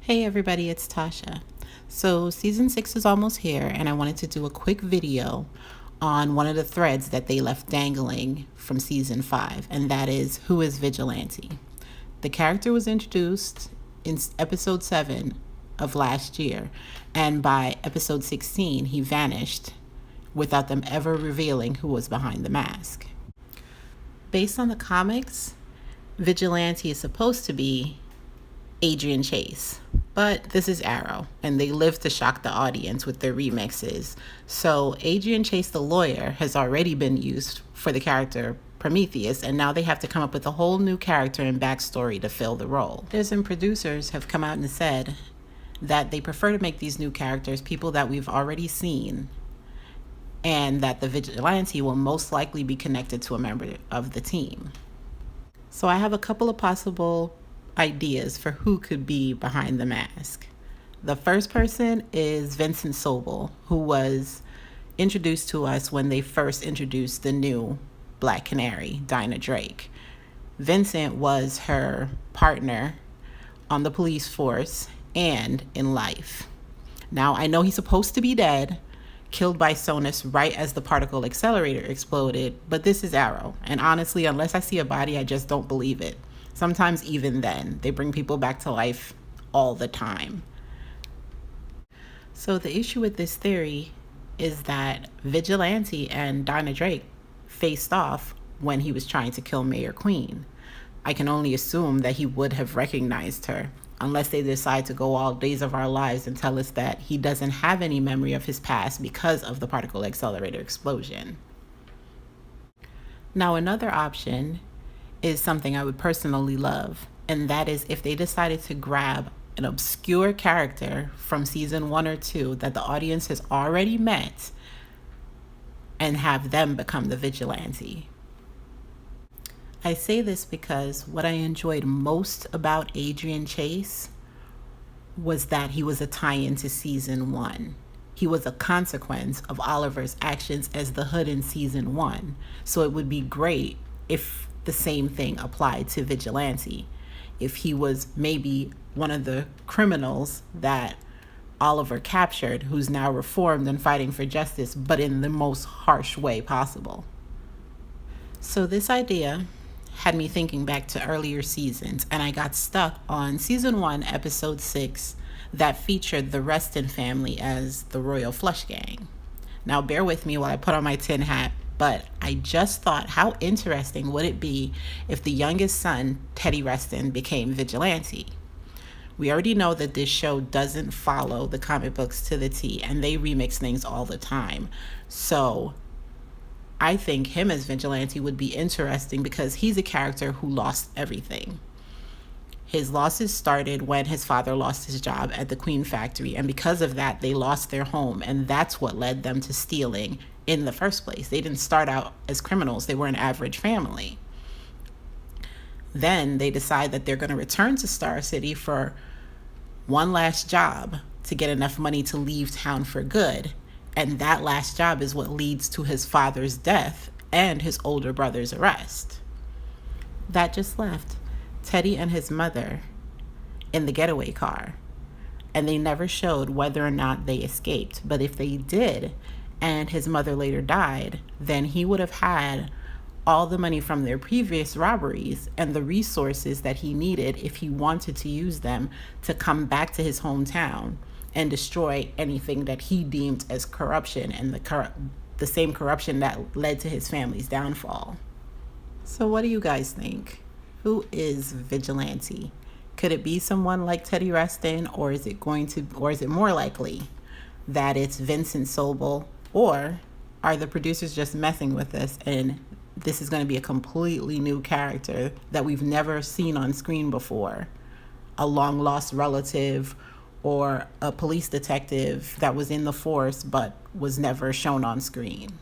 Hey everybody, it's Tasha. So season 6 is almost here, and I wanted to do a quick video on one of the threads that they left dangling from season 5, and that is, who is Vigilante? The character was introduced in episode 7 of last year, and by episode 16 he vanished without them ever revealing who was behind the mask. Based on the comics, Vigilante is supposed to be Adrian Chase, but this is Arrow, and they live to shock the audience with their remixes. So Adrian Chase, the lawyer, has already been used for the character Prometheus, and now they have to come up with a whole new character and backstory to fill the role. Some producers have come out and said that they prefer to make these new characters people that we've already seen, and that the Vigilante will most likely be connected to a member of the team. So I have a couple of possible ideas for who could be behind the mask. The first person is Vincent Sobel, who was introduced to us when they first introduced the new Black Canary, Dinah Drake. Vincent was her partner on the police force and in life. Now, I know he's supposed to be dead, killed by Sonus right as the particle accelerator exploded, but this is Arrow, and honestly, unless I see a body, I just don't believe it. Sometimes even then, they bring people back to life all the time. So the issue with this theory is that Vigilante and Dinah Drake faced off when he was trying to kill Mayor Queen. I can only assume that he would have recognized her, unless they decide to go all Days of Our Lives and tell us that he doesn't have any memory of his past because of the particle accelerator explosion. Now, another option is something I would personally love, and that is if they decided to grab an obscure character from season 1 or 2 that the audience has already met and have them become the Vigilante. I say this because what I enjoyed most about Adrian Chase was that he was a tie-in to season 1. He was a consequence of Oliver's actions as the Hood in season 1. So it would be great if the same thing applied to Vigilante. If he was maybe one of the criminals that Oliver captured, who's now reformed and fighting for justice, but in the most harsh way possible. So this idea had me thinking back to earlier seasons, and I got stuck on season 1, episode 6, that featured the Reston family as the Royal Flush Gang. Now bear with me while I put on my tin hat, but I just thought, how interesting would it be if the youngest son, Teddy Reston, became Vigilante? We already know that this show doesn't follow the comic books to the T, and they remix things all the time. So I think him as Vigilante would be interesting because he's a character who lost everything. His losses started when his father lost his job at the Queen factory, and because of that, they lost their home, and that's what led them to stealing in the first place. They didn't start out as criminals. They were an average family. Then they decide that they're going to return to Star City for one last job to get enough money to leave town for good. And that last job is what leads to his father's death and his older brother's arrest. That just left Teddy and his mother in the getaway car, and they never showed whether or not they escaped. But if they did, and his mother later died, then he would have had all the money from their previous robberies and the resources that he needed if he wanted to use them to come back to his hometown and destroy anything that he deemed as corruption, and the same corruption that led to his family's downfall. So what do you guys think? Who is Vigilante? Could it be someone like Teddy Reston, or is it more likely that it's Vincent Sobel? Or are the producers just messing with us, and this is going to be a completely new character that we've never seen on screen before? A long-lost relative or a police detective that was in the force but was never shown on screen.